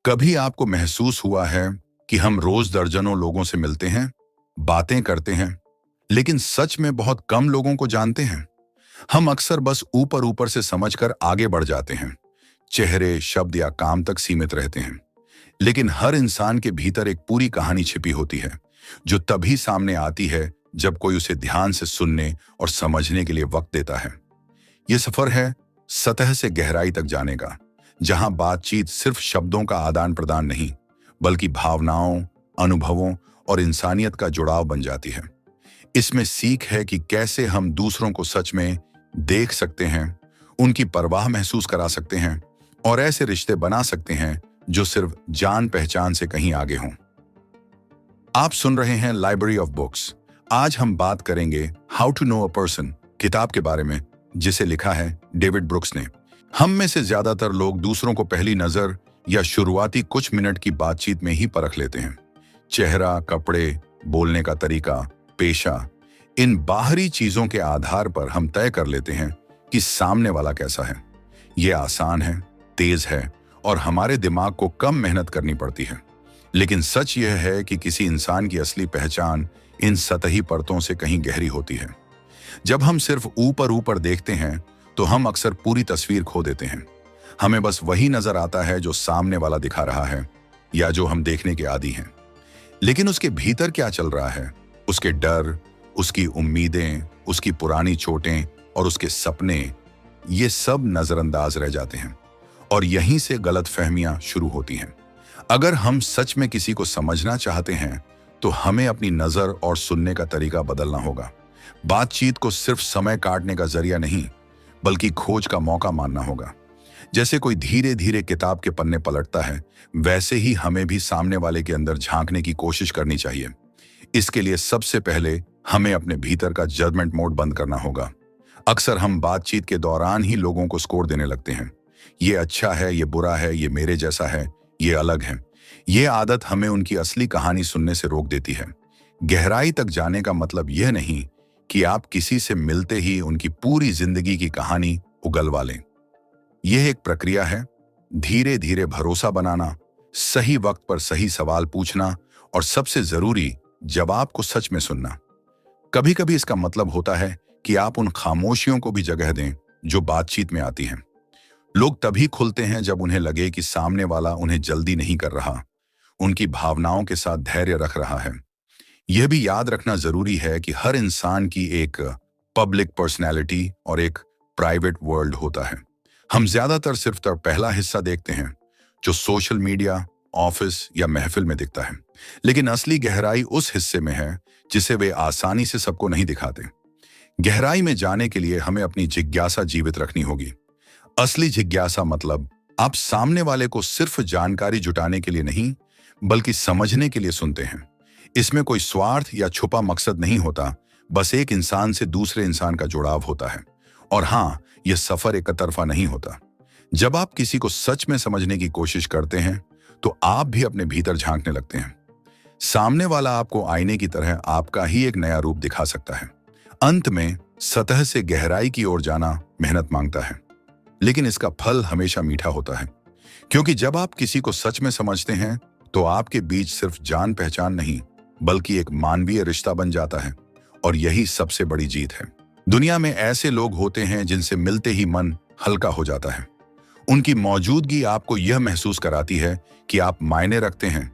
कभी आपको महसूस हुआ है कि हम रोज दर्जनों लोगों से मिलते हैं, बातें करते हैं, लेकिन सच में बहुत कम लोगों को जानते हैं। हम अक्सर बस ऊपर ऊपर से समझकर आगे बढ़ जाते हैं, चेहरे, शब्द या काम तक सीमित रहते हैं। लेकिन हर इंसान के भीतर एक पूरी कहानी छिपी होती है, जो तभी सामने आती है जब कोई उसे ध्यान से सुनने और समझने के लिए वक्त देता है। ये सफर है सतह से गहराई तक जाने का, जहां बातचीत सिर्फ शब्दों का आदान प्रदान नहीं, बल्कि भावनाओं, अनुभवों और इंसानियत का जुड़ाव बन जाती है। इसमें सीख है कि कैसे हम दूसरों को सच में देख सकते हैं, उनकी परवाह महसूस करा सकते हैं और ऐसे रिश्ते बना सकते हैं जो सिर्फ जान पहचान से कहीं आगे हों। आप सुन रहे हैं लाइब्रेरी ऑफ बुक्स। आज हम बात करेंगे how to know a person किताब के बारे में, जिसे लिखा है डेविड ब्रुक्स ने। हम में से ज्यादातर लोग दूसरों को पहली नजर या शुरुआती कुछ मिनट की बातचीत में ही परख लेते हैं। चेहरा, कपड़े, बोलने का तरीका, पेशा, इन बाहरी चीजों के आधार पर हम तय कर लेते हैं कि सामने वाला कैसा है। ये आसान है, तेज है और हमारे दिमाग को कम मेहनत करनी पड़ती है। लेकिन सच यह है कि किसी इंसान की असली पहचान इन सतही परतों से कहीं गहरी होती है। जब हम सिर्फ ऊपर ऊपर देखते हैं तो हम अक्सर पूरी तस्वीर खो देते हैं। हमें बस वही नजर आता है जो सामने वाला दिखा रहा है या जो हम देखने के आदी हैं। लेकिन उसके भीतर क्या चल रहा है, उसके डर, उसकी उम्मीदें, उसकी पुरानी चोटें और उसके सपने, ये सब नजरअंदाज रह जाते हैं और यहीं से गलतफहमियां शुरू होती हैं। अगर हम सच में किसी को समझना चाहते हैं तो हमें अपनी नजर और सुनने का तरीका बदलना होगा। बातचीत को सिर्फ समय काटने का जरिया नहीं, बल्कि खोज का मौका मानना होगा। जैसे कोई धीरे धीरे किताब के पन्ने पलटता है, वैसे ही हमें भी सामने वाले के अंदर झांकने की कोशिश करनी चाहिए। इसके लिए सबसे पहले हमें अपने भीतर का जजमेंट मोड बंद करना होगा। अक्सर हम बातचीत के दौरान ही लोगों को स्कोर देने लगते हैं। ये अच्छा है, ये बुरा है, ये मेरे जैसा है, ये अलग है। ये आदत हमें उनकी असली कहानी सुनने से रोक देती है। गहराई तक जाने का मतलब यह नहीं कि आप किसी से मिलते ही उनकी पूरी जिंदगी की कहानी उगलवा लें। यह एक प्रक्रिया है, धीरे धीरे भरोसा बनाना, सही वक्त पर सही सवाल पूछना और सबसे जरूरी, जवाब को सच में सुनना। कभी कभी इसका मतलब होता है कि आप उन खामोशियों को भी जगह दें जो बातचीत में आती हैं। लोग तभी खुलते हैं जब उन्हें लगे कि सामने वाला उन्हें जल्दी नहीं कर रहा, उनकी भावनाओं के साथ धैर्य रख रहा है। यह भी याद रखना जरूरी है कि हर इंसान की एक पब्लिक पर्सनैलिटी और एक प्राइवेट वर्ल्ड होता है। हम ज्यादातर सिर्फ पहला हिस्सा देखते हैं जो सोशल मीडिया, ऑफिस या महफिल में दिखता है, लेकिन असली गहराई उस हिस्से में है जिसे वे आसानी से सबको नहीं दिखाते। गहराई में जाने के लिए हमें अपनी जिज्ञासा जीवित रखनी होगी। असली जिज्ञासा मतलब आप सामने वाले को सिर्फ जानकारी जुटाने के लिए नहीं, बल्कि समझने के लिए सुनते हैं। इसमें कोई स्वार्थ या छुपा मकसद नहीं होता, बस एक इंसान से दूसरे इंसान का जुड़ाव होता है। और हाँ, यह सफर एक तरफा नहीं होता। जब आप किसी को सच में समझने की कोशिश करते हैं तो आप भी अपने भीतर झांकने लगते हैं। सामने वाला आपको आईने की तरह आपका ही एक नया रूप दिखा सकता है। अंत में सतह से गहराई की ओर जाना मेहनत मांगता है, लेकिन इसका फल हमेशा मीठा होता है। क्योंकि जब आप किसी को सच में समझते हैं तो आपके बीच सिर्फ जान पहचान नहीं, बल्कि एक मानवीय रिश्ता बन जाता है। और यही सबसे बड़ी जीत है। दुनिया में ऐसे लोग होते हैं जिनसे मिलते ही मन हल्का हो जाता है। उनकी मौजूदगी आपको यह महसूस कराती है कि आप मायने रखते हैं,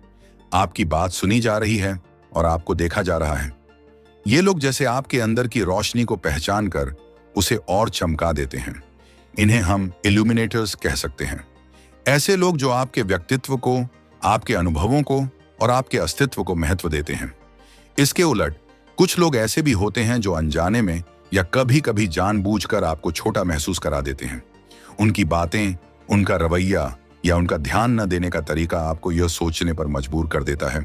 आपकी बात सुनी जा रही है और आपको देखा जा रहा है। ये लोग जैसे आपके अंदर की रोशनी को पहचान कर उसे और चमका देते हैं। इन्हें हम इल्यूमिनेटर्स कह सकते हैं। ऐसे लोग जो आपके व्यक्तित्व को, आपके अनुभवों को और आपके अस्तित्व को महत्व देते हैं। इसके उलट कुछ लोग ऐसे भी होते हैं जो अनजाने में या कभी कभी जानबूझकर आपको छोटा महसूस करा देते हैं। उनकी बातें, उनका रवैया या उनका ध्यान न देने का तरीका आपको यह सोचने पर मजबूर कर देता है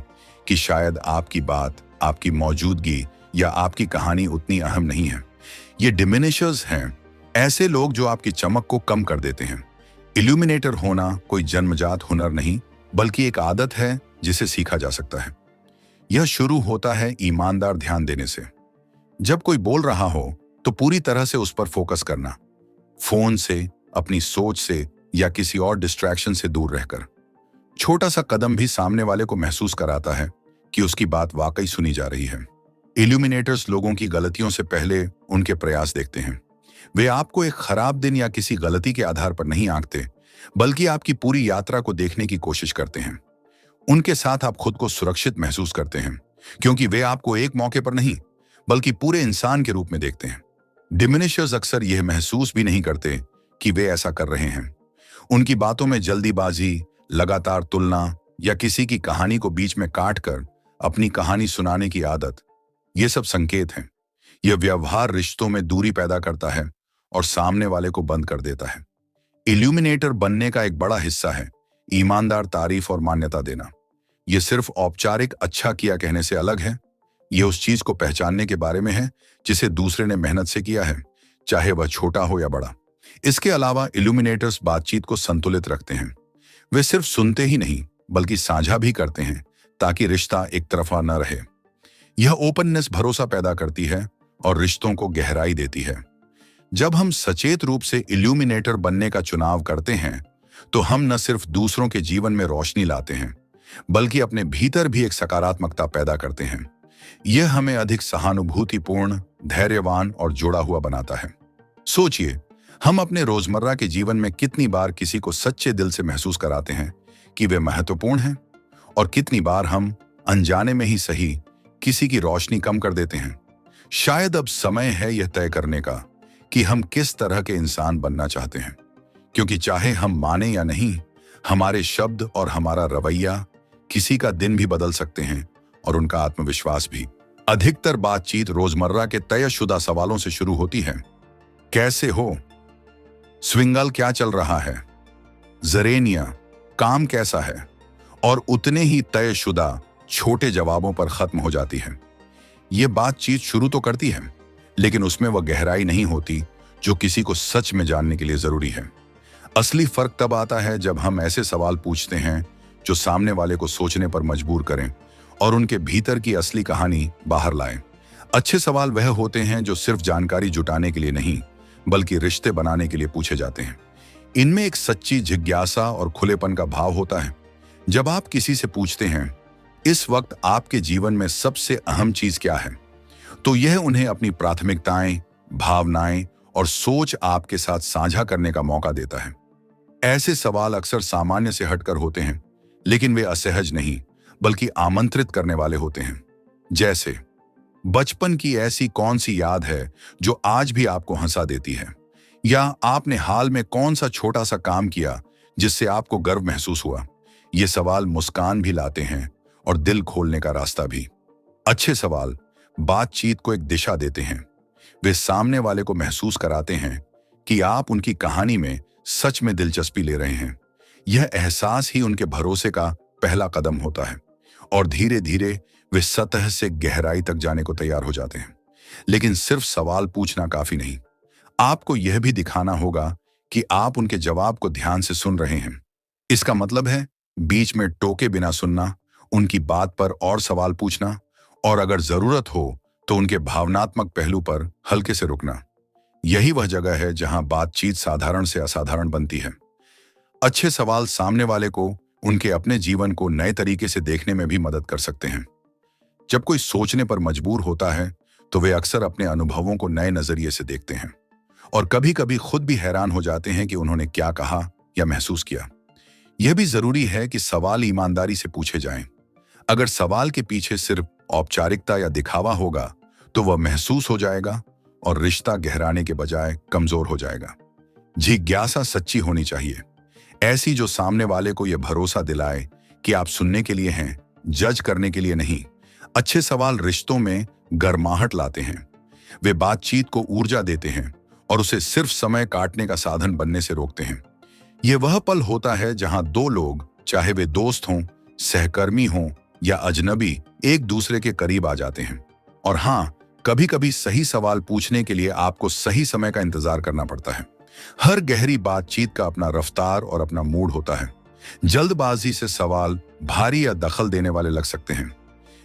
कि शायद आपकी बात, आपकी मौजूदगी या आपकी कहानी उतनी अहम नहीं है। ये डिमिनिशर्स हैं, ऐसे लोग जो आपकी चमक को कम कर देते हैं। इल्यूमिनेटर होना कोई जन्मजात हुनर नहीं, बल्कि एक आदत है जिसे सीखा जा सकता है। यह शुरू होता है ईमानदार ध्यान देने से। जब कोई बोल रहा हो तो पूरी तरह से उस पर फोकस करना, फोन से, अपनी सोच से या किसी और डिस्ट्रैक्शन से दूर रहकर। छोटा सा कदम भी सामने वाले को महसूस कराता है कि उसकी बात वाकई सुनी जा रही है। इल्यूमिनेटर्स लोगों की गलतियों से पहले उनके प्रयास देखते हैं। वे आपको एक खराब दिन या किसी गलती के आधार पर नहीं आंकते, बल्कि आपकी पूरी यात्रा को देखने की कोशिश करते हैं। उनके साथ आप खुद को सुरक्षित महसूस करते हैं, क्योंकि वे आपको एक मौके पर नहीं, बल्कि पूरे इंसान के रूप में देखते हैं। डिमिनिशर्स अक्सर यह महसूस भी नहीं करते कि वे ऐसा कर रहे हैं। उनकी बातों में जल्दीबाजी, लगातार तुलना या किसी की कहानी को बीच में काट कर अपनी कहानी सुनाने की आदत, ये सब संकेत हैं। यह व्यवहार रिश्तों में दूरी पैदा करता है और सामने वाले को बंद कर देता है। इल्यूमिनेटर बनने का एक बड़ा हिस्सा है ईमानदार तारीफ और मान्यता देना। यह सिर्फ औपचारिक अच्छा किया कहने से अलग है। यह उस चीज को पहचानने के बारे में है जिसे दूसरे ने मेहनत से किया है, चाहे वह छोटा हो या बड़ा। इसके अलावा इल्यूमिनेटर्स बातचीत को संतुलित रखते हैं। वे सिर्फ सुनते ही नहीं, बल्कि साझा भी करते हैं, ताकि रिश्ता एक तरफा न रहे। यह ओपननेस भरोसा पैदा करती है और रिश्तों को गहराई देती है। जब हम सचेत रूप से इल्यूमिनेटर बनने का चुनाव करते हैं, तो हम न सिर्फ दूसरों के जीवन में रोशनी लाते हैं, बल्कि अपने भीतर भी एक सकारात्मकता पैदा करते हैं। यह हमें अधिक सहानुभूतिपूर्ण, धैर्यवान और जुड़ा हुआ बनाता है। सोचिए, हम अपने रोजमर्रा के जीवन में कितनी बार किसी को सच्चे दिल से महसूस कराते हैं कि वे महत्वपूर्ण हैं, और कितनी बार हम अनजाने में ही सही किसी की रोशनी कम कर देते हैं। शायद अब समय है यह तय करने का कि हम किस तरह के इंसान बनना चाहते हैं, क्योंकि चाहे हम माने या नहीं, हमारे शब्द और हमारा रवैया किसी का दिन भी बदल सकते हैं और उनका आत्मविश्वास भी। अधिकतर बातचीत रोजमर्रा के तयशुदा सवालों से शुरू होती है। कैसे हो? स्विंगल क्या चल रहा है? जरेनिया, काम कैसा है? और उतने ही तयशुदा छोटे जवाबों पर खत्म हो जाती है। ये बातचीत शुरू तो करती है, लेकिन उसमें वह गहराई नहीं होती जो किसी को सच में जानने के लिए जरूरी है। असली फर्क तब आता है जब हम ऐसे सवाल पूछते हैं जो सामने वाले को सोचने पर मजबूर करें और उनके भीतर की असली कहानी बाहर लाएं। अच्छे सवाल वह होते हैं जो सिर्फ जानकारी जुटाने के लिए नहीं, बल्कि रिश्ते बनाने के लिए पूछे जाते हैं। इनमें एक सच्ची जिज्ञासा और खुलेपन का भाव होता है। जब आप किसी से पूछते हैं, इस वक्त आपके जीवन में सबसे अहम चीज क्या है, तो यह उन्हें अपनी प्राथमिकताएं, भावनाएं और सोच आपके साथ साझा करने का मौका देता है। ऐसे सवाल अक्सर सामान्य से हटकर होते हैं, लेकिन वे असहज नहीं, बल्कि आमंत्रित करने वाले होते हैं। जैसे, बचपन की ऐसी कौन सी याद है जो आज भी आपको हंसा देती है? या आपने हाल में कौन सा छोटा सा काम किया जिससे आपको गर्व महसूस हुआ? ये सवाल मुस्कान भी लाते हैं और दिल खोलने का रास्ता भी। अच्छे सवाल बातचीत को एक दिशा देते हैं। वे सामने वाले को महसूस कराते हैं कि आप उनकी कहानी में सच में दिलचस्पी ले रहे हैं। यह एहसास ही उनके भरोसे का पहला कदम होता है, और धीरे धीरे वे सतह से गहराई तक जाने को तैयार हो जाते हैं। लेकिन सिर्फ सवाल पूछना काफी नहीं, आपको यह भी दिखाना होगा कि आप उनके जवाब को ध्यान से सुन रहे हैं। इसका मतलब है बीच में टोके बिना सुनना, उनकी बात पर और सवाल पूछना, और अगर जरूरत हो तो उनके भावनात्मक पहलू पर हल्के से रुकना। यही वह जगह है जहां बातचीत साधारण से असाधारण बनती है। अच्छे सवाल सामने वाले को उनके अपने जीवन को नए तरीके से देखने में भी मदद कर सकते हैं। जब कोई सोचने पर मजबूर होता है, तो वे अक्सर अपने अनुभवों को नए नजरिए से देखते हैं, और कभी कभी खुद भी हैरान हो जाते हैं कि उन्होंने क्या कहा या महसूस किया। यह भी जरूरी है कि सवाल ईमानदारी से पूछे जाएं। अगर सवाल के पीछे सिर्फ औपचारिकता या दिखावा होगा, तो वह महसूस हो जाएगा और रिश्ता गहराने के बजाय कमजोर हो जाएगा। जिज्ञासा सच्ची होनी चाहिए, ऐसी जो सामने वाले को यह भरोसा दिलाए कि आप सुनने के लिए हैं, जज करने के लिए नहीं। अच्छे सवाल रिश्तों में गर्माहट लाते हैं। वे बातचीत को ऊर्जा देते हैं और उसे सिर्फ समय काटने का साधन बनने से रोकते हैं। यह वह पल होता है जहां दो लोग, चाहे वे दोस्त हों, सहकर्मी हों या अजनबी, एक दूसरे के करीब आ जाते हैं। और हाँ, कभी कभी सही सवाल पूछने के लिए आपको सही समय का इंतजार करना पड़ता है। हर गहरी बातचीत का अपना रफ्तार और अपना मूड होता है। जल्दबाजी से सवाल भारी या दखल देने वाले लग सकते हैं,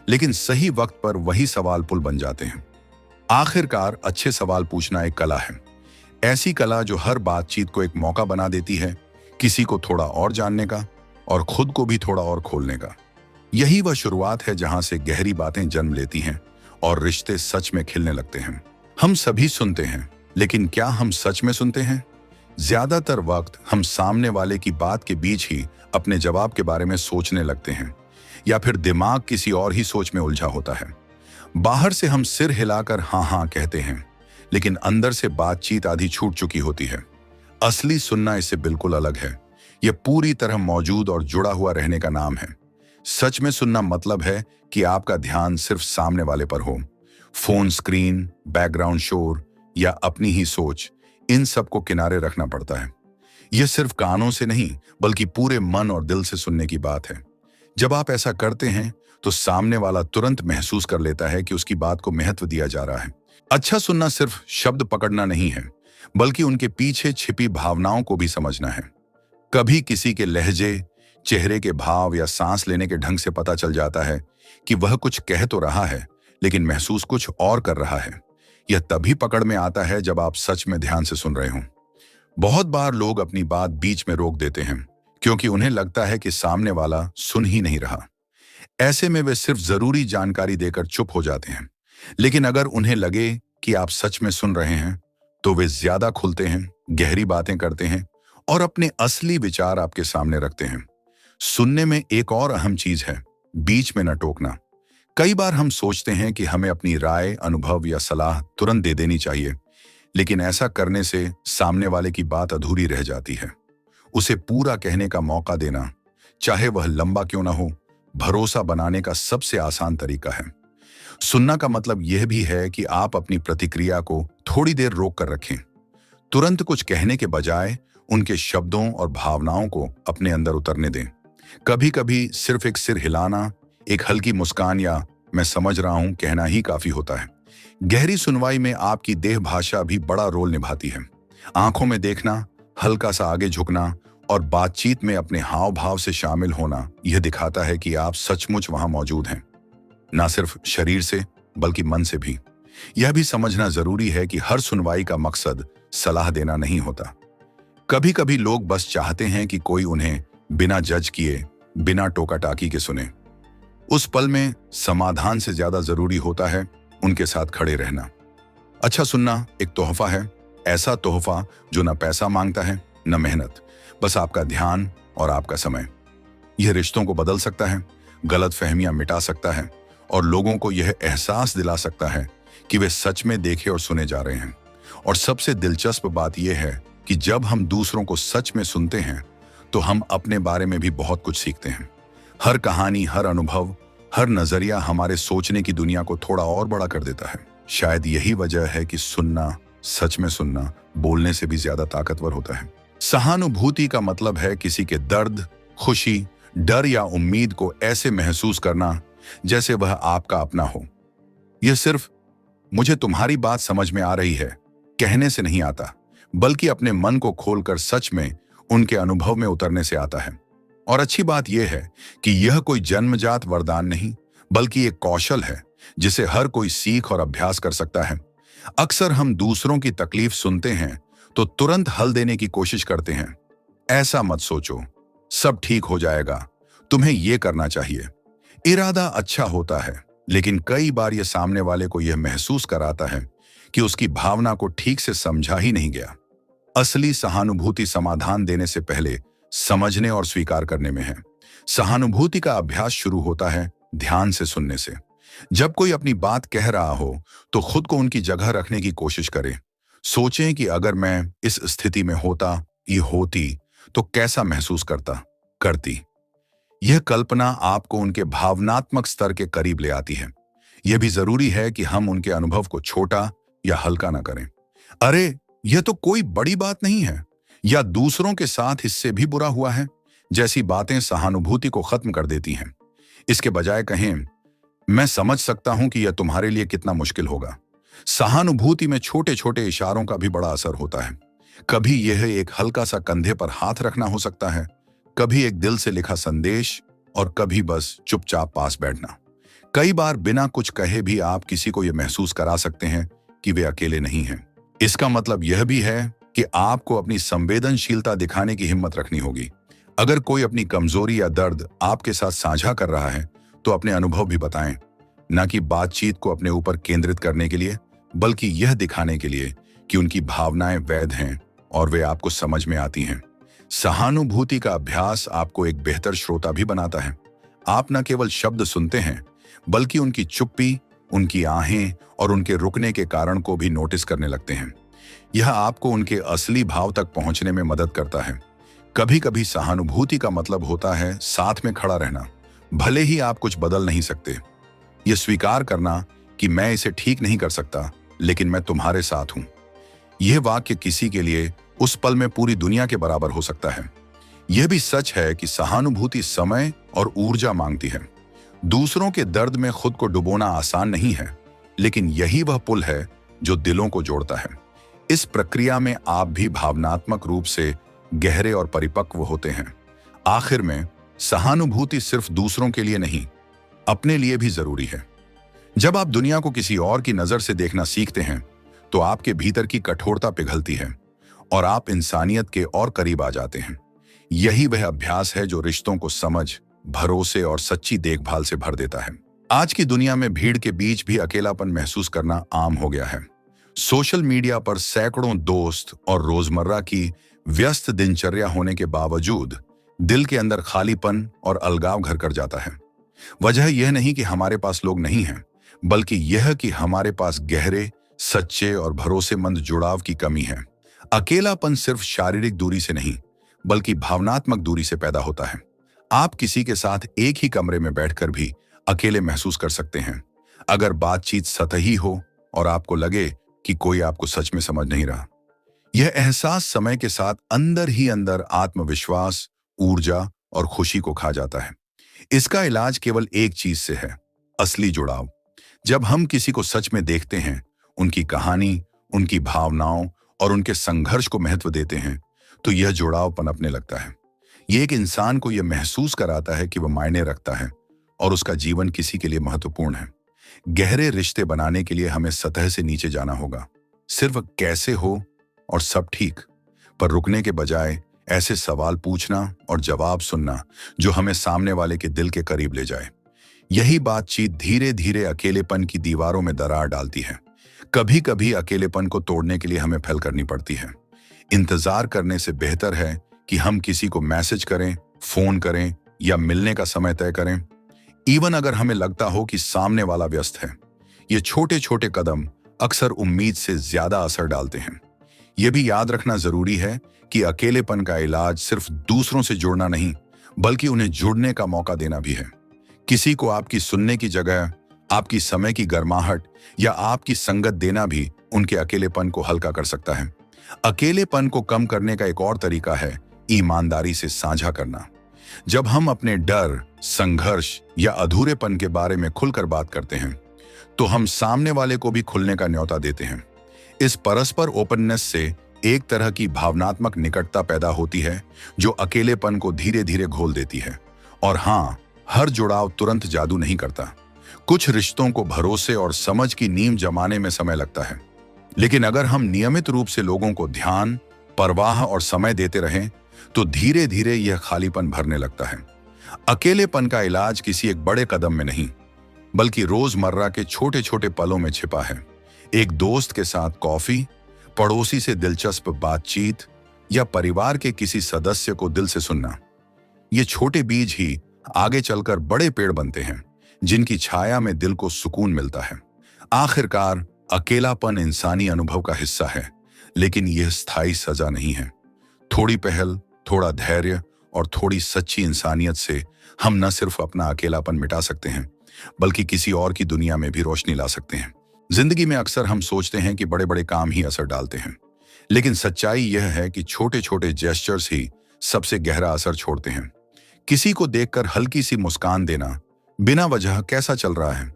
लेकिन सही वक्त पर वही सवाल पुल बन जाते हैं। आखिरकार अच्छे सवाल पूछना एक कला है, ऐसी कला जो हर बातचीत को एक मौका बना देती है, किसी को थोड़ा और जानने का, और खुद को भी थोड़ा और खोलने का। यही वह शुरुआत है जहां से गहरी बातें जन्म लेती हैं और रिश्ते सच में खिलने लगते हैं। हम सभी सुनते हैं, लेकिन क्या हम सच में सुनते हैं? ज्यादातर वक्त हम सामने वाले की बात के बीच ही अपने जवाब के बारे में सोचने लगते हैं, या फिर दिमाग किसी और ही सोच में उलझा होता है। बाहर से हम सिर हिलाकर हाँ हाँ कहते हैं, लेकिन अंदर से बातचीत आधी छूट चुकी होती है। असली सुनना इससे बिल्कुल अलग है। यह पूरी तरह मौजूद और जुड़ा हुआ रहने का नाम है। सच में सुनना मतलब है कि आपका ध्यान सिर्फ सामने वाले पर हो। फोन स्क्रीन, बैकग्राउंड शोर या अपनी ही सोच, इन सब को किनारे रखना पड़ता है। यह सिर्फ कानों से नहीं, बल्कि पूरे मन और दिल से सुनने की बात है। जब आप ऐसा करते हैं तो सामने वाला तुरंत महसूस कर लेता है कि उसकी बात को महत्व दिया जा रहा है। अच्छा सुनना सिर्फ शब्द पकड़ना नहीं है, बल्कि उनके पीछे छिपी भावनाओं को भी समझना है। कभी किसी के लहजे, चेहरे के भाव या सांस लेने के ढंग से पता चल जाता है कि वह कुछ कह तो रहा है, लेकिन महसूस कुछ और कर रहा है। यह तभी पकड़ में आता है जब आप सच में ध्यान से सुन रहे हों। बहुत बार लोग अपनी बात बीच में रोक देते हैं, क्योंकि उन्हें लगता है कि सामने वाला सुन ही नहीं रहा। ऐसे में वे सिर्फ जरूरी जानकारी देकर चुप हो जाते हैं। लेकिन अगर उन्हें लगे कि आप सच में सुन रहे हैं, तो वे ज्यादा खुलते हैं, गहरी बातें करते हैं और अपने असली विचार आपके सामने रखते हैं। सुनने में एक और अहम चीज है, बीच में न टोकना। कई बार हम सोचते हैं कि हमें अपनी राय, अनुभव या सलाह तुरंत दे देनी चाहिए, लेकिन ऐसा करने से सामने वाले की बात अधूरी रह जाती है। उसे पूरा कहने का मौका देना, चाहे वह लंबा क्यों ना हो, भरोसा बनाने का सबसे आसान तरीका है। सुनना का मतलब यह भी है कि आप अपनी प्रतिक्रिया को थोड़ी देर रोक कर रखें। तुरंत कुछ कहने के बजाय उनके शब्दों और भावनाओं को अपने अंदर उतरने दें। कभी कभी सिर्फ एक सिर हिलाना, एक हल्की मुस्कान या मैं समझ रहा हूं कहना ही काफी होता है। गहरी सुनवाई में आपकी देह भाषा भी बड़ा रोल निभाती है। आंखों में देखना, हल्का सा आगे झुकना और बातचीत में अपने हाव भाव से शामिल होना, यह दिखाता है कि आप सचमुच वहां मौजूद हैं। ना सिर्फ शरीर से, बल्कि मन से भी। यह भी समझना जरूरी है कि हर सुनवाई का मकसद सलाह देना नहीं होता। कभी कभी लोग बस चाहते हैं कि कोई उन्हें बिना जज किए, बिना टोका टाकी के सुने। उस पल में समाधान से ज्यादा जरूरी होता है उनके साथ खड़े रहना। अच्छा सुनना एक तोहफा है, ऐसा तोहफा जो न पैसा मांगता है, न मेहनत, बस आपका ध्यान और आपका समय। यह रिश्तों को बदल सकता है, गलतफहमियां मिटा सकता है और लोगों को यह एहसास दिला सकता है कि वे सच में देखे और सुने जा रहे हैं। और सबसे दिलचस्प बात यह है कि जब हम दूसरों को सच में सुनते हैं, तो हम अपने बारे में भी बहुत कुछ सीखते हैं। हर कहानी, हर अनुभव, हर नजरिया हमारे सोचने की दुनिया को थोड़ा और बड़ा कर देता है। शायद यही वजह है कि सुनना, सच में सुनना, बोलने से भी ज्यादा ताकतवर होता है। सहानुभूति का मतलब है किसी के दर्द, खुशी, डर या उम्मीद को ऐसे महसूस करना जैसे वह आपका अपना हो। यह सिर्फ मुझे तुम्हारी बात समझ में आ रही है कहने से नहीं आता, बल्कि अपने मन को खोलकर सच में उनके अनुभव में उतरने से आता है। और अच्छी बात यह है कि यह कोई जन्मजात वरदान नहीं, बल्कि एक कौशल है जिसे हर कोई सीख और अभ्यास कर सकता है। अक्सर हम दूसरों की तकलीफ सुनते हैं तो तुरंत हल देने की कोशिश करते हैं। ऐसा मत सोचो, सब ठीक हो जाएगा, तुम्हें यह करना चाहिए। इरादा अच्छा होता है, लेकिन कई बार यह सामने वाले को यह महसूस कराता है कि उसकी भावना को ठीक से समझा ही नहीं गया। असली सहानुभूति समाधान देने से पहले समझने और स्वीकार करने में है। सहानुभूति का अभ्यास शुरू होता है ध्यान से सुनने से। जब कोई अपनी बात कह रहा हो तो खुद को उनकी जगह रखने की कोशिश करें। सोचें कि अगर मैं इस स्थिति में होता, ये होती, तो कैसा महसूस करती। यह कल्पना आपको उनके भावनात्मक स्तर के करीब ले आती है। यह भी जरूरी है कि हम उनके अनुभव को छोटा या हल्का ना करें। अरे, यह तो कोई बड़ी बात नहीं है, या दूसरों के साथ इससे भी बुरा हुआ है, जैसी बातें सहानुभूति को खत्म कर देती हैं। इसके बजाय कहें, मैं समझ सकता हूं कि यह तुम्हारे लिए कितना मुश्किल होगा। सहानुभूति में छोटे छोटे इशारों का भी बड़ा असर होता है। कभी यह एक हल्का सा कंधे पर हाथ रखना हो सकता है, कभी एक दिल से लिखा संदेश, और कभी बस चुपचाप पास बैठना। कई बार बिना कुछ कहे भी आप किसी को यह महसूस करा सकते हैं कि वे अकेले नहीं हैं। इसका मतलब यह भी है कि आपको अपनी संवेदनशीलता दिखाने की हिम्मत रखनी होगी। अगर कोई अपनी कमजोरी या दर्द आपके साथ साझा कर रहा है तो अपने अनुभव भी बताएं, ना कि बातचीत को अपने ऊपर केंद्रित करने के लिए, बल्कि यह दिखाने के लिए कि उनकी भावनाएं वैध हैं और वे आपको समझ में आती हैं। सहानुभूति का अभ्यास आपको एक बेहतर श्रोता भी बनाता है। आप न केवल शब्द सुनते हैं, बल्कि उनकी चुप्पी, उनकी आहें और उनके रुकने के कारण को भी नोटिस करने लगते हैं। यह आपको उनके असली भाव तक पहुंचने में मदद करता है। कभी कभी सहानुभूति का मतलब होता है साथ में खड़ा रहना, भले ही आप कुछ बदल नहीं सकते। यह स्वीकार करना कि मैं इसे ठीक नहीं कर सकता, लेकिन मैं तुम्हारे साथ हूं। यह वाक्य किसी के लिए उस पल में पूरी दुनिया के बराबर हो सकता है। यह भी सच है कि सहानुभूति समय और ऊर्जा मांगती है। दूसरों के दर्द में खुद को डुबोना आसान नहीं है, लेकिन यही वह पुल है जो दिलों को जोड़ता है। इस प्रक्रिया में आप भी भावनात्मक रूप से गहरे और परिपक्व होते हैं। आखिर में सहानुभूति सिर्फ दूसरों के लिए नहीं, अपने लिए भी जरूरी है। जब आप दुनिया को किसी और की नजर से देखना सीखते हैं, तो आपके भीतर की कठोरता पिघलती है और आप इंसानियत के और करीब आ जाते हैं। यही वह अभ्यास है जो रिश्तों को समझ, भरोसे और सच्ची देखभाल से भर देता है। आज की दुनिया में भीड़ के बीच भी अकेलापन महसूस करना आम हो गया है। सोशल मीडिया पर सैकड़ों दोस्त और रोजमर्रा की व्यस्त दिनचर्या होने के बावजूद दिल के अंदर खालीपन और अलगाव घर कर जाता है। वजह यह नहीं कि हमारे पास लोग नहीं हैं, बल्कि यह कि हमारे पास गहरे, सच्चे और भरोसेमंद जुड़ाव की कमी है। अकेलापन सिर्फ शारीरिक दूरी से नहीं, बल्कि भावनात्मक दूरी से पैदा होता है। आप किसी के साथ एक ही कमरे में बैठकर भी अकेले महसूस कर सकते हैं, अगर बातचीत सतही हो और आपको लगे कि कोई आपको सच में समझ नहीं रहा। यह एहसास समय के साथ अंदर ही अंदर आत्मविश्वास, ऊर्जा और खुशी को खा जाता है। इसका इलाज केवल एक चीज से है, असली जुड़ाव। जब हम किसी को सच में देखते हैं, उनकी कहानी, उनकी भावनाओं और उनके संघर्ष को महत्व देते हैं, तो यह जुड़ाव पनपने लगता है। यह एक इंसान को यह महसूस कराता है कि वह मायने रखता है और उसका जीवन किसी के लिए महत्वपूर्ण है। गहरे रिश्ते बनाने के लिए हमें सतह से नीचे जाना होगा, सिर्फ कैसे हो और सब ठीक, पर रुकने के बजाय ऐसे सवाल पूछना और जवाब सुनना जो हमें सामने वाले के दिल के करीब ले जाए। यही बातचीत धीरे धीरे अकेलेपन की दीवारों में दरार डालती है। कभी कभी अकेलेपन को तोड़ने के लिए हमें पहल करनी पड़ती है। इंतजार करने से बेहतर है कि हम किसी को मैसेज करें, फोन करें या मिलने का समय तय करें, इवन अगर हमें लगता हो कि सामने वाला व्यस्त है। ये छोटे छोटे कदम अक्सर उम्मीद से ज्यादा असर डालते हैं। यह भी याद रखना जरूरी है कि अकेलेपन का इलाज सिर्फ दूसरों से जुड़ना नहीं, बल्कि उन्हें जुड़ने का मौका देना भी है। किसी को आपकी सुनने की जगह आपकी समय की गर्माहट या आपकी संगत देना भी उनके अकेलेपन को हल्का कर सकता है। अकेलेपन को कम करने का एक और तरीका है ईमानदारी से साझा करना। जब हम अपने डर, संघर्ष या अधूरेपन के बारे में खुलकर बात करते हैं, तो हम सामने वाले को भी खुलने का न्योता देते हैं। इस परस्पर ओपननेस से एक तरह की भावनात्मक निकटता पैदा होती है जो अकेलेपन को धीरे धीरे घोल देती है। और हाँ, हर जुड़ाव तुरंत जादू नहीं करता। कुछ रिश्तों को भरोसे और समझ की नींव जमाने में समय लगता है, लेकिन अगर हम नियमित रूप से लोगों को ध्यान, परवाह और समय देते रहें, तो धीरे धीरे यह खालीपन भरने लगता है। अकेलेपन का इलाज किसी एक बड़े कदम में नहीं, बल्कि रोजमर्रा के छोटे छोटे पलों में छिपा है। एक दोस्त के साथ कॉफी, पड़ोसी से दिलचस्प बातचीत या परिवार के किसी सदस्य को दिल से सुनना। ये छोटे बीज ही आगे चलकर बड़े पेड़ बनते हैं, जिनकी छाया में दिल को सुकून मिलता है। आखिरकार अकेलापन इंसानी अनुभव का हिस्सा है, लेकिन यह स्थायी सजा नहीं है। थोड़ी पहल, थोड़ा धैर्य और थोड़ी सच्ची इंसानियत से हम न सिर्फ अपना अकेलापन मिटा सकते हैं, बल्कि किसी और की दुनिया में भी रोशनी ला सकते हैं। जिंदगी में अक्सर हम सोचते हैं कि बड़े बड़े काम ही असर डालते हैं, लेकिन सच्चाई यह है कि छोटे छोटे जेस्चर्स ही सबसे गहरा असर छोड़ते हैं। किसी को देखकर हल्की सी मुस्कान देना, बिना वजह कैसा चल रहा है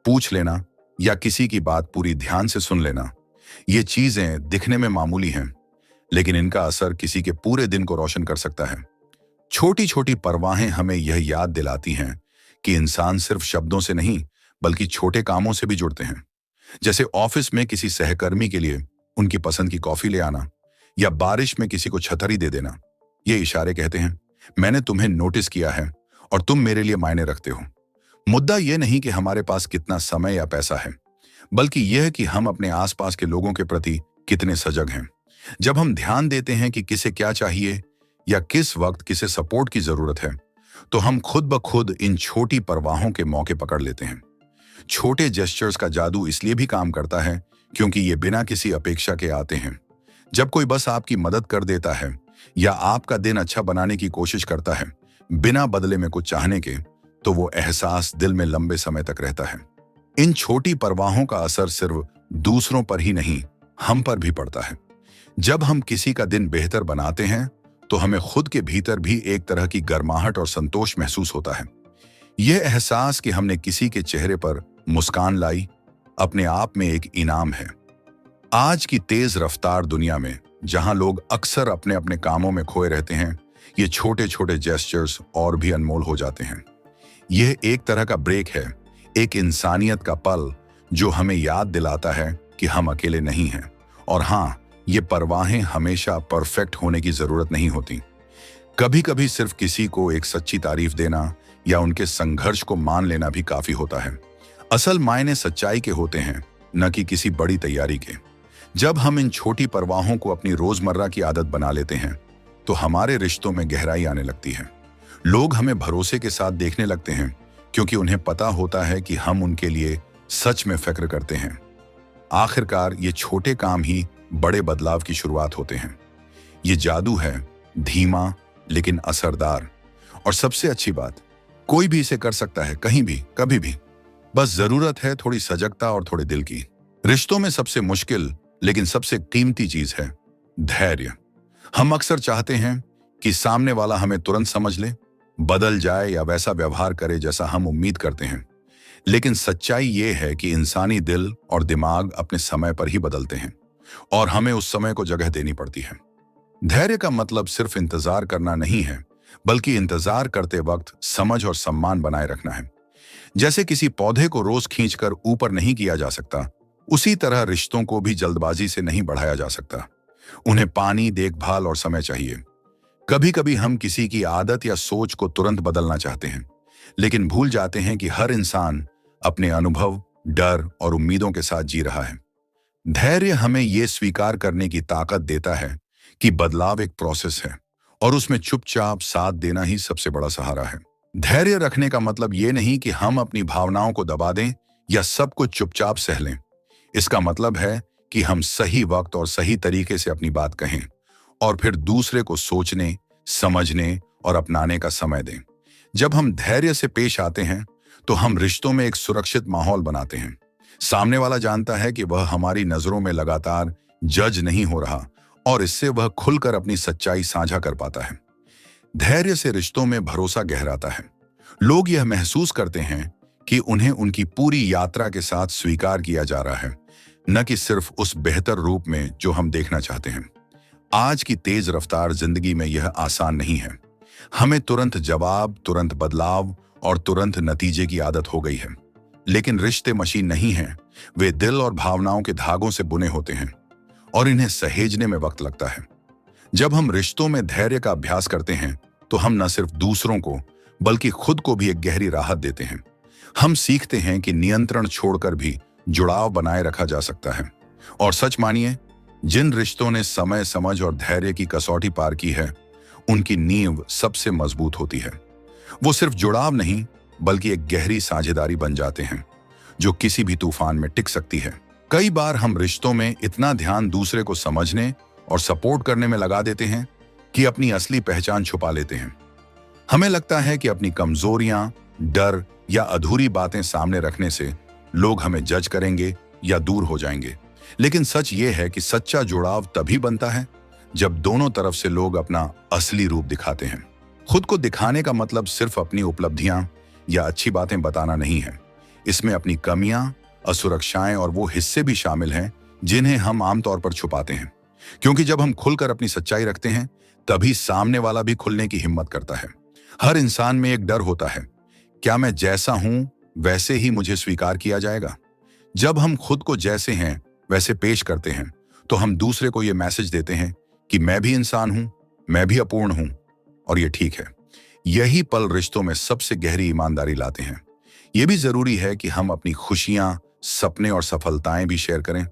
पूछ लेना, या किसी की बात पूरी ध्यान से सुन लेना, ये चीजें दिखने में मामूली हैं, लेकिन इनका असर किसी के पूरे दिन को रोशन कर सकता है। छोटी छोटी परवाहें हमें यह याद दिलाती हैं कि इंसान सिर्फ शब्दों से नहीं, बल्कि छोटे कामों से भी जुड़ते हैं। जैसे ऑफिस में किसी सहकर्मी के लिए उनकी पसंद की कॉफी ले आना, या बारिश में किसी को छतरी दे देना। ये इशारे कहते हैं मैंने तुम्हें नोटिस किया है और तुम मेरे लिए मायने रखते हो। मुद्दा यह नहीं कि हमारे पास कितना समय या पैसा है, बल्कि यह कि हम अपने आसपास के लोगों के प्रति कितने सजग हैं। जब हम ध्यान देते हैं कि किसे क्या चाहिए या किस वक्त किसे सपोर्ट की जरूरत है, तो हम खुद ब खुद इन छोटी परवाहों के मौके पकड़ लेते हैं। छोटे जेस्चर्स का जादू इसलिए भी काम करता है क्योंकि ये बिना किसी अपेक्षा के आते हैं। जब कोई बस आपकी मदद कर देता है या आपका दिन अच्छा बनाने की कोशिश करता है बिना बदले में कुछ चाहने के, तो वो एहसास दिल में लंबे समय तक रहता है। इन छोटी परवाहों का असर सिर्फ दूसरों पर ही नहीं, हम पर भी पड़ता है। जब हम किसी का दिन बेहतर बनाते हैं तो हमें खुद के भीतर भी एक तरह की गर्माहट और संतोष महसूस होता है। यह एहसास कि हमने किसी के चेहरे पर मुस्कान लाई, अपने आप में एक इनाम है। आज की तेज रफ्तार दुनिया में जहां लोग अक्सर अपने अपने कामों में खोए रहते हैं, ये छोटे छोटे जेस्चर्स और भी अनमोल हो जाते हैं। यह एक तरह का ब्रेक है, एक इंसानियत का पल जो हमें याद दिलाता है कि हम अकेले नहीं हैं। और हाँ, ये परवाहें हमेशा परफेक्ट होने की जरूरत नहीं होती। कभी कभी सिर्फ किसी को एक सच्ची तारीफ देना या उनके संघर्ष को मान लेना भी काफी होता है। असल मायने सच्चाई के होते हैं, न कि किसी बड़ी तैयारी के। जब हम इन छोटी परवाहों को अपनी रोजमर्रा की आदत बना लेते हैं तो हमारे रिश्तों में गहराई आने लगती है। लोग हमें भरोसे के साथ देखने लगते हैं क्योंकि उन्हें पता होता है कि हम उनके लिए सच में फिक्र करते हैं। आखिरकार ये छोटे काम ही बड़े बदलाव की शुरुआत होते हैं। ये जादू है, धीमा लेकिन असरदार। और सबसे अच्छी बात, कोई भी इसे कर सकता है, कहीं भी, कभी भी। बस जरूरत है थोड़ी सजगता और थोड़े दिल की। रिश्तों में सबसे मुश्किल लेकिन सबसे कीमती चीज है धैर्य। हम अक्सर चाहते हैं कि सामने वाला हमें तुरंत समझ ले, बदल जाए या वैसा व्यवहार करे जैसा हम उम्मीद करते हैं। लेकिन सच्चाई ये है कि इंसानी दिल और दिमाग अपने समय पर ही बदलते हैं और हमें उस समय को जगह देनी पड़ती है। धैर्य का मतलब सिर्फ इंतजार करना नहीं है, बल्कि इंतजार करते वक्त समझ और सम्मान बनाए रखना है। जैसे किसी पौधे को रोज खींचकर ऊपर नहीं किया जा सकता, उसी तरह रिश्तों को भी जल्दबाजी से नहीं बढ़ाया जा सकता। उन्हें पानी, देखभाल और समय चाहिए। कभी कभी हम किसी की आदत या सोच को तुरंत बदलना चाहते हैं, लेकिन भूल जाते हैं कि हर इंसान अपने अनुभव, डर और उम्मीदों के साथ जी रहा है। धैर्य हमें यह स्वीकार करने की ताकत देता है कि बदलाव एक प्रोसेस है और उसमें चुपचाप साथ देना ही सबसे बड़ा सहारा है। धैर्य रखने का मतलब ये नहीं कि हम अपनी भावनाओं को दबा दें या सब कुछ चुपचाप सह लें। इसका मतलब है कि हम सही वक्त और सही तरीके से अपनी बात कहें और फिर दूसरे को सोचने, समझने और अपनाने का समय दें। जब हम धैर्य से पेश आते हैं तो हम रिश्तों में एक सुरक्षित माहौल बनाते हैं। सामने वाला जानता है कि वह हमारी नजरों में लगातार जज नहीं हो रहा और इससे वह खुलकर अपनी सच्चाई साझा कर पाता है। धैर्य से रिश्तों में भरोसा गहराता है। लोग यह महसूस करते हैं कि उन्हें उनकी पूरी यात्रा के साथ स्वीकार किया जा रहा है, न कि सिर्फ उस बेहतर रूप में जो हम देखना चाहते हैं। आज की तेज रफ्तार जिंदगी में यह आसान नहीं है। हमें तुरंत जवाब, तुरंत बदलाव और तुरंत नतीजे की आदत हो गई है। लेकिन रिश्ते मशीन नहीं हैं, वे दिल और भावनाओं के धागों से बुने होते हैं और इन्हें सहेजने में वक्त लगता है। जब हम रिश्तों में धैर्य का अभ्यास करते हैं तो हम न सिर्फ दूसरों को बल्कि खुद को भी एक गहरी राहत देते हैं। हम सीखते हैं कि नियंत्रण छोड़कर भी जुड़ाव बनाए रखा जा सकता है। और सच मानिए, जिन रिश्तों ने समय, समझ और धैर्य की कसौटी पार की है, उनकी नींव सबसे मजबूत होती है। वो सिर्फ जुड़ाव नहीं बल्कि एक गहरी साझेदारी बन जाते हैं जो किसी भी तूफान में टिक सकती है। कई बार हम रिश्तों में इतना ध्यान दूसरे को समझने और सपोर्ट करने में लगा देते हैं कि अपनी असली पहचान छुपा लेते हैं। हमें लगता है कि अपनी कमजोरियां, डर या अधूरी बातें सामने रखने से लोग हमें जज करेंगे या दूर हो जाएंगे। लेकिन सच ये है कि सच्चा जुड़ाव तभी बनता है जब दोनों तरफ से लोग अपना असली रूप दिखाते हैं। खुद को दिखाने का मतलब सिर्फ अपनी उपलब्धियां या अच्छी बातें बताना नहीं है। इसमें अपनी कमियां, असुरक्षाएं और वो हिस्से भी शामिल हैं जिन्हें हम आमतौर पर छुपाते हैं। क्योंकि जब हम खुलकर अपनी सच्चाई रखते हैं, तभी सामने वाला भी खुलने की हिम्मत करता है। हर इंसान में एक डर होता है, क्या मैं जैसा हूं वैसे ही मुझे स्वीकार किया जाएगा? जब हम खुद को जैसे हैं वैसे पेश करते हैं तो हम दूसरे को यह मैसेज देते हैं कि मैं भी इंसान हूं, मैं भी अपूर्ण हूं। और ये ठीक है। यही पल रिश्तों में सबसे गहरी ईमानदारी लाते हैं। ये भी जरूरी है कि हम अपनी खुशियां, सपने और सफलताएं भी शेयर करें,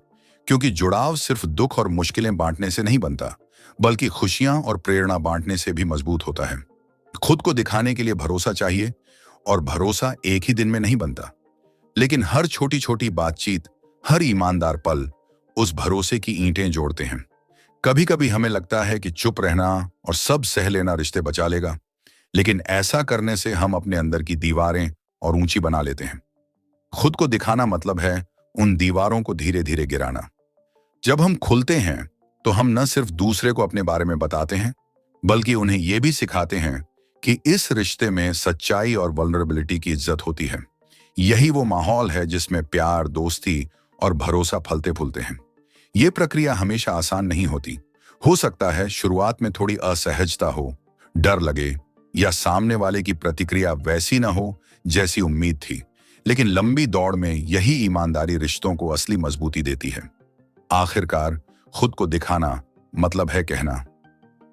क्योंकि जुड़ाव सिर्फ दुख और मुश्किलें बांटने से नहीं बनता, बल्कि खुशियां और प्रेरणा बांटने से भी मजबूत होता है। खुद को दिखाने के लिए भरोसा चाहिए, और भरोसा एक ही दिन में नहीं बनता, लेकिन हर छोटी छोटी बातचीत, हर ईमानदार पल उस भरोसे की ईंटें जोड़ते हैं। कभी कभी हमें लगता है कि चुप रहना और सब सह लेना रिश्ते बचा लेगा, लेकिन ऐसा करने से हम अपने अंदर की दीवारें और ऊंची बना लेते हैं। खुद को दिखाना मतलब है उन दीवारों को धीरे धीरे गिराना। जब हम खुलते हैं तो हम न सिर्फ दूसरे को अपने बारे में बताते हैं, बल्कि उन्हें यह भी सिखाते हैं कि इस रिश्ते में सच्चाई और वल्नरेबिलिटी की इज्जत होती है। यही वो माहौल है जिसमें प्यार, दोस्ती और भरोसा फलते फूलते हैं। ये प्रक्रिया हमेशा आसान नहीं होती। हो सकता है शुरुआत में थोड़ी असहजता हो, डर लगे, या सामने वाले की प्रतिक्रिया वैसी ना हो जैसी उम्मीद थी, लेकिन लंबी दौड़ में यही ईमानदारी रिश्तों को असली मजबूती देती है। आखिरकार खुद को दिखाना मतलब है कहना,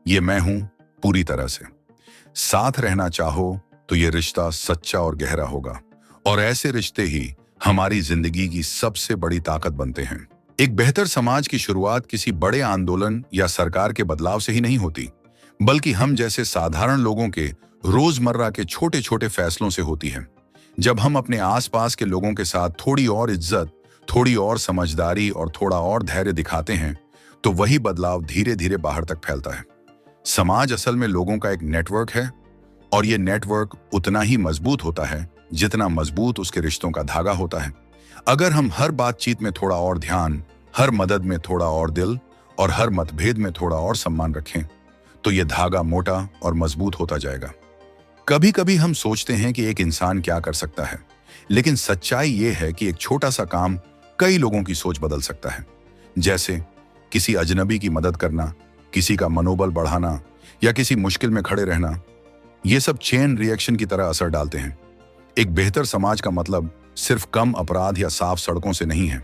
ये मैं हूं पूरी तरह से। साथ रहना चाहो तो ये रिश्ता सच्चा और गहरा होगा, और ऐसे रिश्ते ही हमारी जिंदगी की सबसे बड़ी ताकत बनते हैं। एक बेहतर समाज की शुरुआत किसी बड़े आंदोलन या सरकार के बदलाव से ही नहीं होती, बल्कि हम जैसे साधारण लोगों के रोजमर्रा के छोटे छोटे फैसलों से होती है। जब हम अपने आसपास के लोगों के साथ थोड़ी और इज्जत, थोड़ी और समझदारी और थोड़ा और धैर्य दिखाते हैं, तो वही बदलाव धीरे धीरे बाहर तक फैलता है। समाज असल में लोगों का एक नेटवर्क है, और ये नेटवर्क उतना ही मजबूत होता है जितना मजबूत उसके रिश्तों का धागा होता है। अगर हम हर बातचीत में थोड़ा और ध्यान, हर मदद में थोड़ा और दिल और हर मतभेद में थोड़ा और सम्मान रखें, तो ये धागा मोटा और मजबूत होता जाएगा। कभी कभी हम सोचते हैं कि एक इंसान क्या कर सकता है, लेकिन सच्चाई ये है कि एक छोटा सा काम कई लोगों की सोच बदल सकता है। जैसे किसी अजनबी की मदद करना, किसी का मनोबल बढ़ाना, या किसी मुश्किल में खड़े रहना। ये सब चेन रिएक्शन की तरह असर डालते हैं। एक बेहतर समाज का मतलब सिर्फ कम अपराध या साफ सड़कों से नहीं है।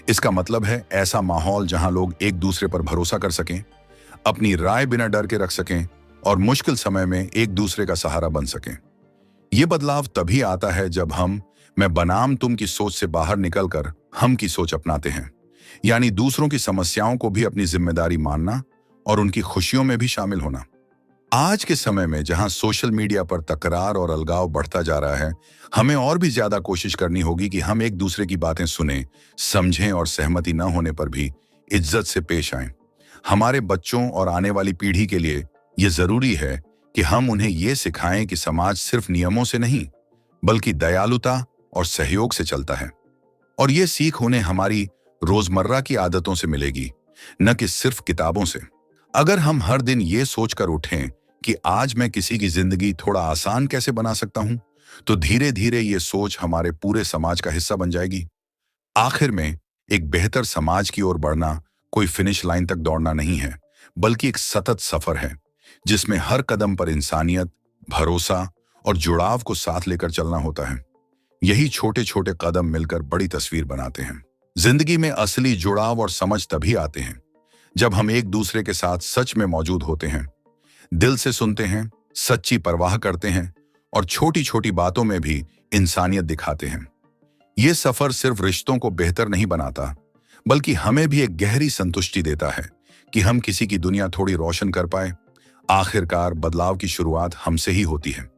इसका मतलब है ऐसा माहौल जहां लोग एक दूसरे पर भरोसा कर सकें, अपनी राय बिना डर के रख सकें, और मुश्किल समय में एक दूसरे का सहारा बन सकें। यह बदलाव तभी आता है जब हम मैं बनाम तुम की सोच से बाहर निकलकर हम की सोच अपनाते हैं, यानी दूसरों की समस्याओं को भी अपनी जिम्मेदारी मानना और उनकी खुशियों में भी शामिल होना। आज के समय में जहां सोशल मीडिया पर तकरार और अलगाव बढ़ता जा रहा है, हमें और भी ज्यादा कोशिश करनी होगी कि हम एक दूसरे की बातें सुनें, समझें और सहमति न होने पर भी इज्जत से पेश आएं। हमारे बच्चों और आने वाली पीढ़ी के लिए यह जरूरी है कि हम उन्हें यह सिखाएं कि समाज सिर्फ नियमों से नहीं, बल्कि दयालुता और सहयोग से चलता है। और ये सीख उन्हें हमारी रोजमर्रा की आदतों से मिलेगी, न कि सिर्फ किताबों से। अगर हम हर दिन ये सोचकर उठें कि आज मैं किसी की जिंदगी थोड़ा आसान कैसे बना सकता हूं, तो धीरे धीरे ये सोच हमारे पूरे समाज का हिस्सा बन जाएगी। आखिर में एक बेहतर समाज की ओर बढ़ना कोई फिनिश लाइन तक दौड़ना नहीं है, बल्कि एक सतत सफर है जिसमें हर कदम पर इंसानियत, भरोसा और जुड़ाव को साथ लेकर चलना होता है। यही छोटे छोटे कदम मिलकर बड़ी तस्वीर बनाते हैं। जिंदगी में असली जुड़ाव और समझ तभी आते हैं जब हम एक दूसरे के साथ सच में मौजूद होते हैं, दिल से सुनते हैं, सच्ची परवाह करते हैं और छोटी छोटी बातों में भी इंसानियत दिखाते हैं। ये सफर सिर्फ रिश्तों को बेहतर नहीं बनाता, बल्कि हमें भी एक गहरी संतुष्टि देता है कि हम किसी की दुनिया थोड़ी रोशन कर पाए। आखिरकार बदलाव की शुरुआत हमसे ही होती है।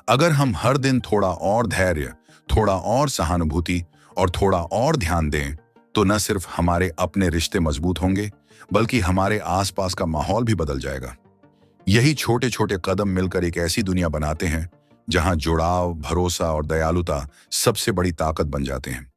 अगर हम हर दिन थोड़ा और धैर्य, थोड़ा और सहानुभूति और थोड़ा और ध्यान दें, तो न सिर्फ हमारे अपने रिश्ते मजबूत होंगे, बल्कि हमारे आसपास का माहौल भी बदल जाएगा। यही छोटे छोटे कदम मिलकर एक ऐसी दुनिया बनाते हैं जहां जुड़ाव, भरोसा और दयालुता सबसे बड़ी ताकत बन जाते हैं।